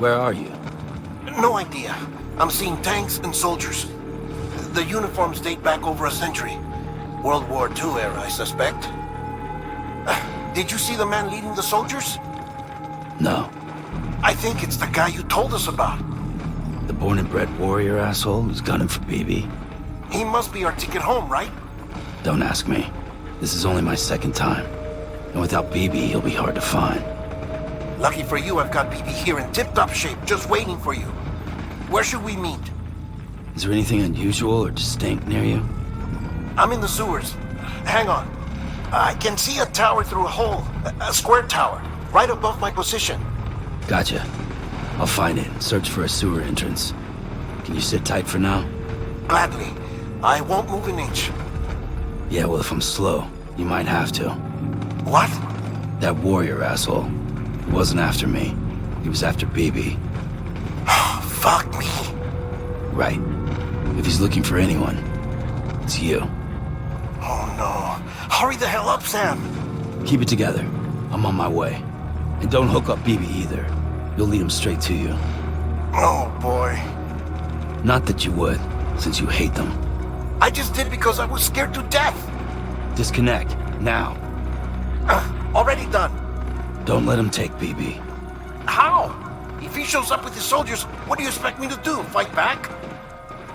Where are you? No idea. I'm seeing tanks and soldiers. The uniforms date back over a century. World War II era, I suspect. Did you see the man leading the soldiers? No. I think it's the guy you told us about. The born and bred warrior asshole who's gunning for BB? He must be our ticket home, right? Don't ask me. This is only my second time. And without BB, he'll be hard to find. Lucky for you, I've got BB here in tip-top shape, just waiting for you. Where should we meet? Is there anything unusual or distinct near you? I'm in the sewers. Hang on. I can see a tower through a hole. A square tower, right above my position. Gotcha. I'll find it and search for a sewer entrance. Can you sit tight for now? Gladly. I won't move an inch. Yeah, well, if I'm slow, you might have to. What? That warrior asshole. He wasn't after me. He was after BB. Fuck me. Right. If he's looking for anyone, it's you. Oh no. Hurry the hell up, Sam. Keep it together. I'm on my way. And don't hook up BB either. You'll lead him straight to you. Oh boy. Not that you would, since you hate them. I just did because I was scared to death. Disconnect, now. Already done. Don't let him take BB. How? If he shows up with his soldiers, what do you expect me to do? Fight back?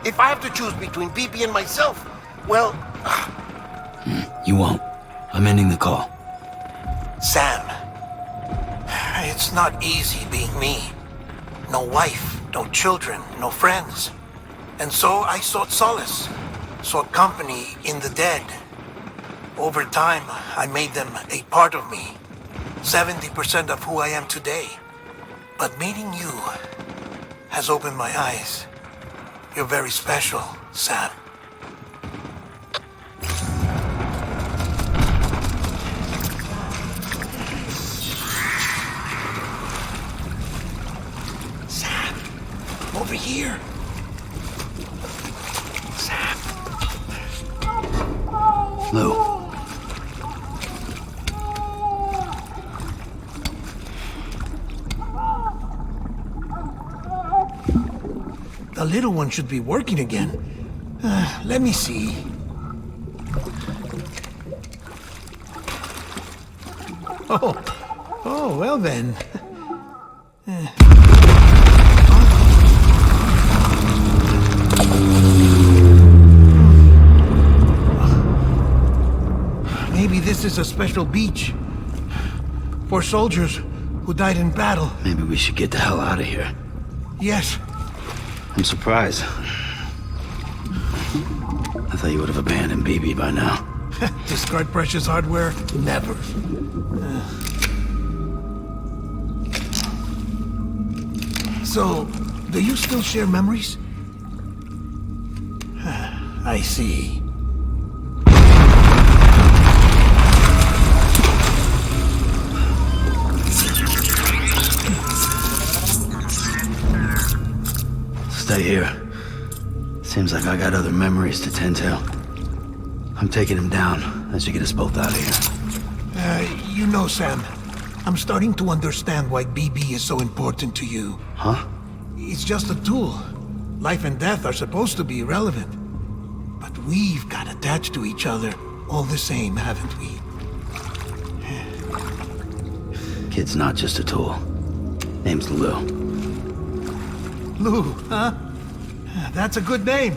If I have to choose between BB and myself, well... You won't. I'm ending the call. Sam, it's not easy being me. No wife, no children, no friends. And so I sought solace, sought company in the dead. Over time, I made them a part of me. 70% of who I am today. But meeting you has opened my eyes. You're very special, Sam. Sam, over here. Sam. Lou. The little one should be working again. Let me see. Oh, well then. Maybe this is a special beach for soldiers who died in battle. Maybe we should get the hell out of here. Yes. I'm surprised. I thought you would have abandoned BB by now. Discard precious hardware? Never. So, do you still share memories? I see. Stay here. Seems like I got other memories to tend to. I'm taking him down. That should get us both out of here. You know, Sam, I'm starting to understand why BB is so important to you. Huh? It's just a tool. Life and death are supposed to be irrelevant. But we've got attached to each other all the same, haven't we? Kid's not just a tool. Name's Lou. Lou, huh? That's a good name.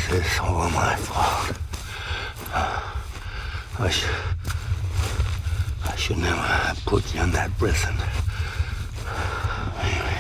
This is all my fault. I should never have put you in that prison. Anyway.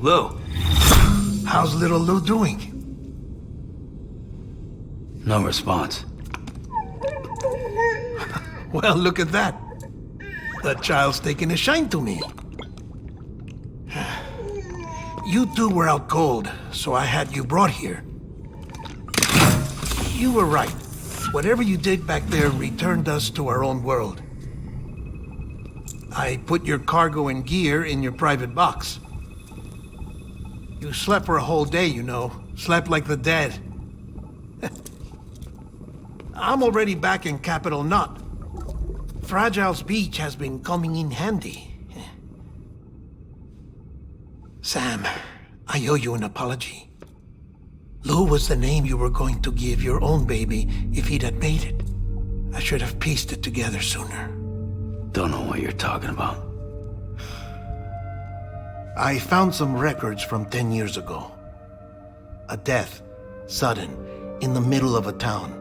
Lou. How's little Lou doing? No response. Well, look at that. That child's taking a shine to me. You two were out cold, so I had you brought here. You were right. Whatever you did back there returned us to our own world. I put your cargo and gear in your private box. You slept for a whole day, you know. Slept like the dead. I'm already back in Capital Knot. Fragile's beach has been coming in handy. Sam, I owe you an apology. Lou was the name you were going to give your own baby if he'd had made it. I should have pieced it together sooner. Don't know what you're talking about. I found some records from 10 years ago. A death, sudden, in the middle of a town.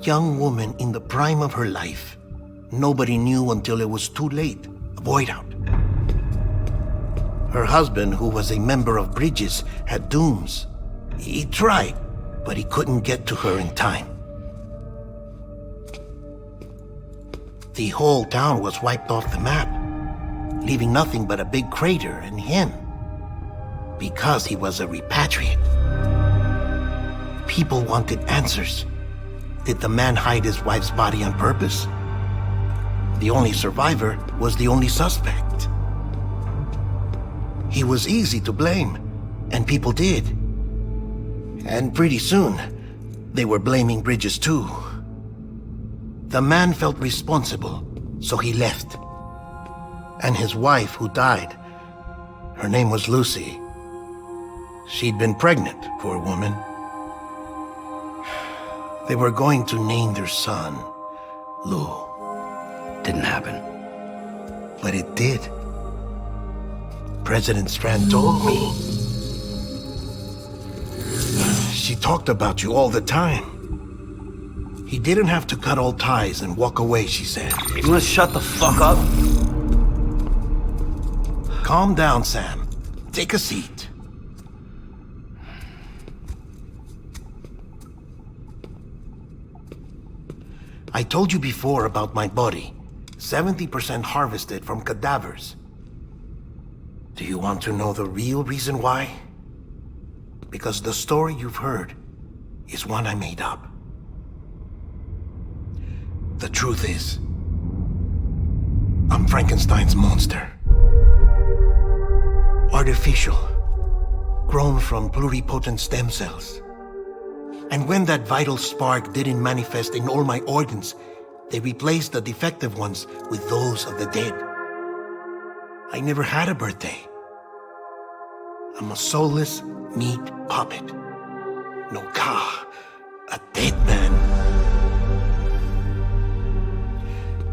Young woman in the prime of her life. Nobody knew until it was too late. A void out. Her husband, who was a member of Bridges, had dooms. He tried, but he couldn't get to her in time. The whole town was wiped off the map, leaving nothing but a big crater and him. Because he was a repatriate. People wanted answers. Did the man hide his wife's body on purpose? The only survivor was the only suspect. He was easy to blame, and people did. And pretty soon, they were blaming Bridges too. The man felt responsible, so he left. And his wife, who died, her name was Lucy. She'd been pregnant, poor woman. They were going to name their son Lou. Didn't happen. But it did. President Strand told me. She talked about you all the time. He didn't have to cut all ties and walk away, she said. You wanna shut the fuck up? Calm down, Sam. Take a seat. I told you before about my body. 70% harvested from cadavers. Do you want to know the real reason why? Because the story you've heard is one I made up. The truth is, I'm Frankenstein's monster. Artificial, grown from pluripotent stem cells. And when that vital spark didn't manifest in all my organs, they replaced the defective ones with those of the dead. I never had a birthday. I'm a soulless meat puppet. No ka, a dead man.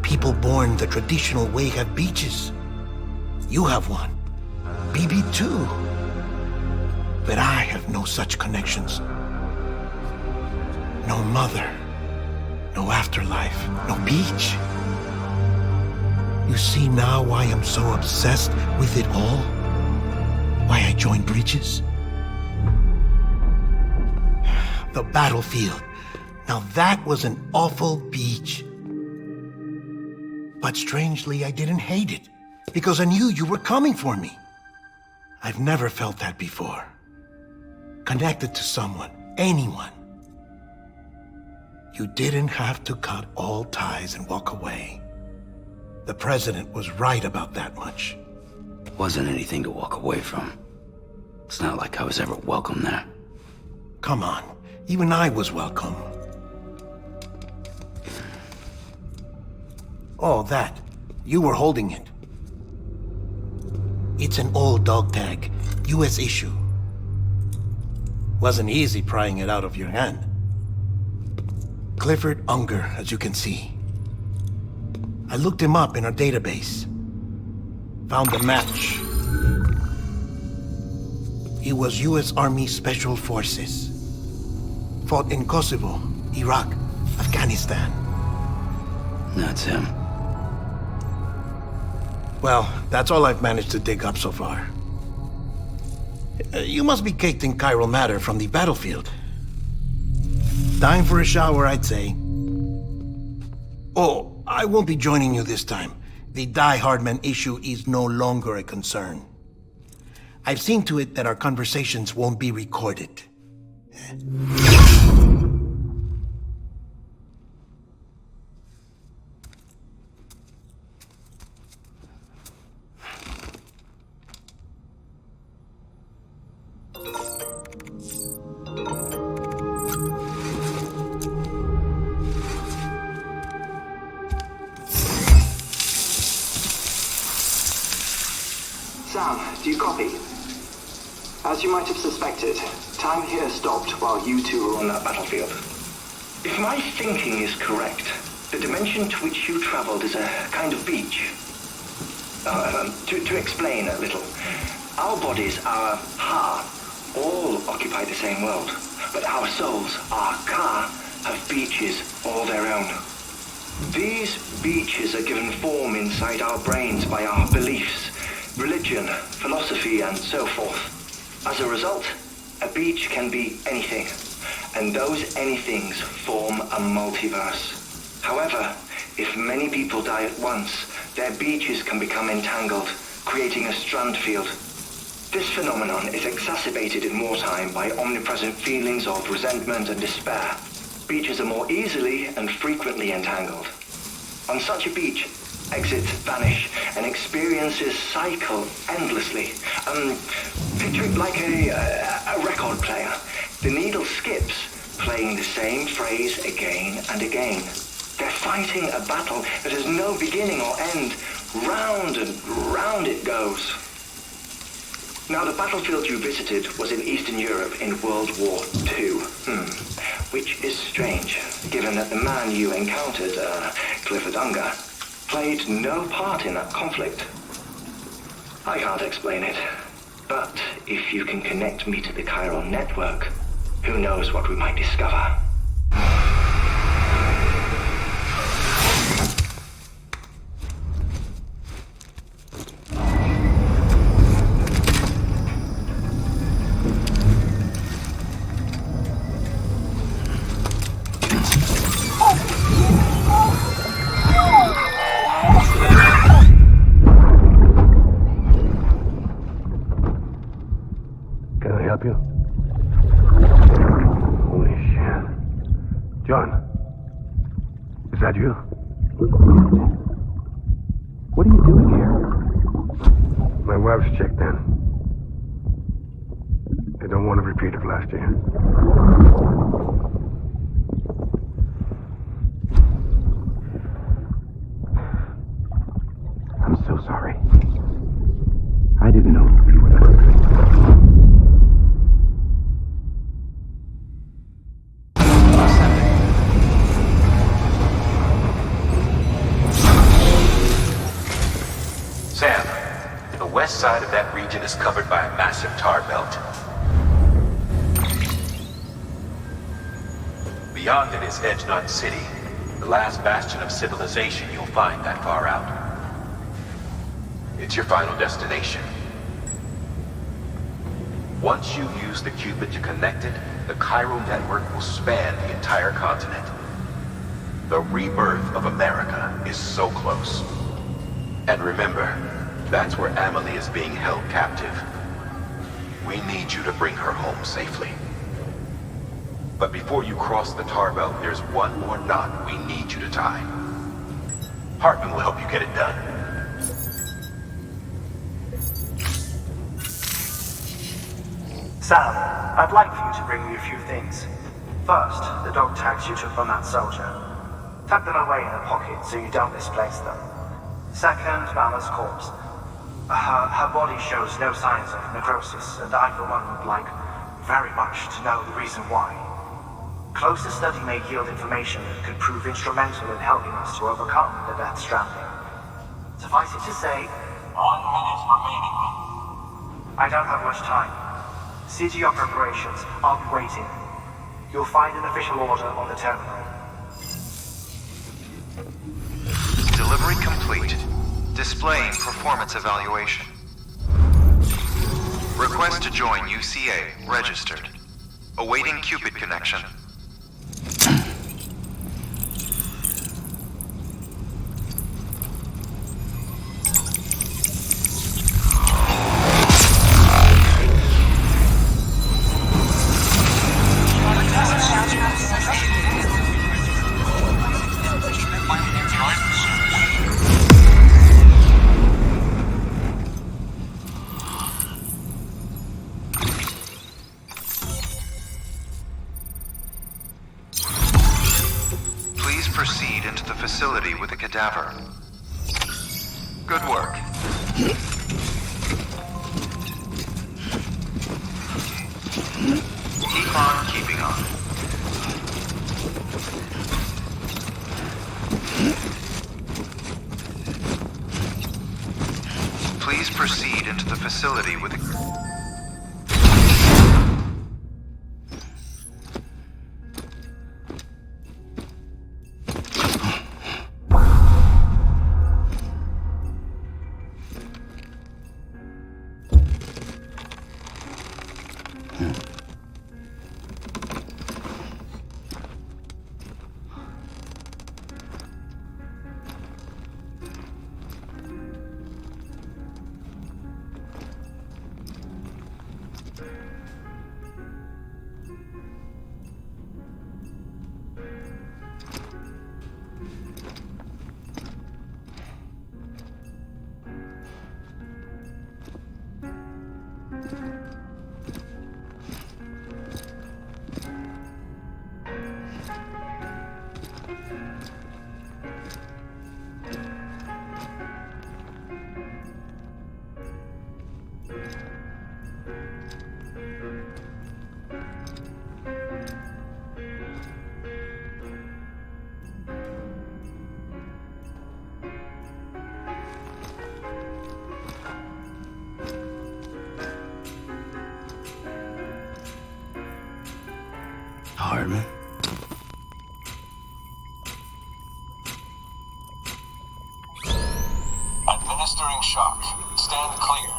People born the traditional way have beaches. You have one. BB too. But I have no such connections. No mother, no afterlife, no beach. You see now why I'm so obsessed with it all? Why I joined bridges? The battlefield. Now that was an awful beach. But strangely, I didn't hate it, because I knew you were coming for me. I've never felt that before. Connected to someone, anyone. You didn't have to cut all ties and walk away. The president was right about that much. Wasn't anything to walk away from. It's not like I was ever welcome there. Come on, even I was welcome. Oh, that. You were holding it. It's an old dog tag, US issue. Wasn't easy prying it out of your hand. Clifford Unger, as you can see. I looked him up in our database. Found a match. He was US Army Special Forces. Fought in Kosovo, Iraq, Afghanistan. That's him. Well, that's all I've managed to dig up so far. You must be caked in chiral matter from the battlefield. Time for a shower, I'd say. Oh, I won't be joining you this time. The Die Hardman issue is no longer a concern. I've seen to it that our conversations won't be recorded. Sam, do you copy? As you might have suspected, time here stopped while you two were on that battlefield. If my thinking is correct, the dimension to which you traveled is a kind of beach. To explain a little, our bodies, our ha, all occupy the same world, but our souls, our ka, have beaches all their own. These beaches are given form inside our brains by our beliefs, religion, philosophy, and so forth. As a result, a beach can be anything, and those anythings form a multiverse. However, if many people die at once, their beaches can become entangled, creating a strand field. This phenomenon is exacerbated in wartime by omnipresent feelings of resentment and despair. Beaches are more easily and frequently entangled. On such a beach, exits vanish and experiences cycle endlessly. Picture it like a record player. The needle skips, playing the same phrase again and again. They're fighting a battle that has no beginning or end. Round and round it goes. Now, the battlefield you visited was in Eastern Europe in World War II. Which is strange, given that the man you encountered, Clifford Unger, played no part in that conflict. I can't explain it, but if you can connect me to the chiral network, who knows what we might discover. What are you doing here? My wife's checked in. I don't want to repeat of last year. I'm so sorry. I didn't know you were that. Sam, the west side of that region is covered by a massive tar belt. Beyond it is Edgenut City, the last bastion of civilization you'll find that far out. It's your final destination. Once you use the Cupid to connect it, the Chiral network will span the entire continent. The rebirth of America is so close. And remember, that's where Amelie is being held captive. We need you to bring her home safely. But before you cross the tar belt, there's one more knot we need you to tie. Hartman will help you get it done. Sam, I'd like for you to bring me a few things. First, the dog tags you took from that soldier. Tuck them away in a pocket so you don't misplace them. Second, Mama's corpse. Her body shows no signs of necrosis, and I, for one, would like very much to know the reason why. Closer study may yield information that could prove instrumental in helping us to overcome the Death Stranding. Suffice it to say, 1 minute remaining. I don't have much time. See to your preparations. I'll be waiting. You'll find an official order on the terminal. Delivery complete. Displaying performance evaluation. Request to join UCA registered. Awaiting Cupid connection. Proceed into the facility with a cadaver. Good work. Keep on keeping on. Please proceed into the facility with a... Hartman? Administering shock. Stand clear.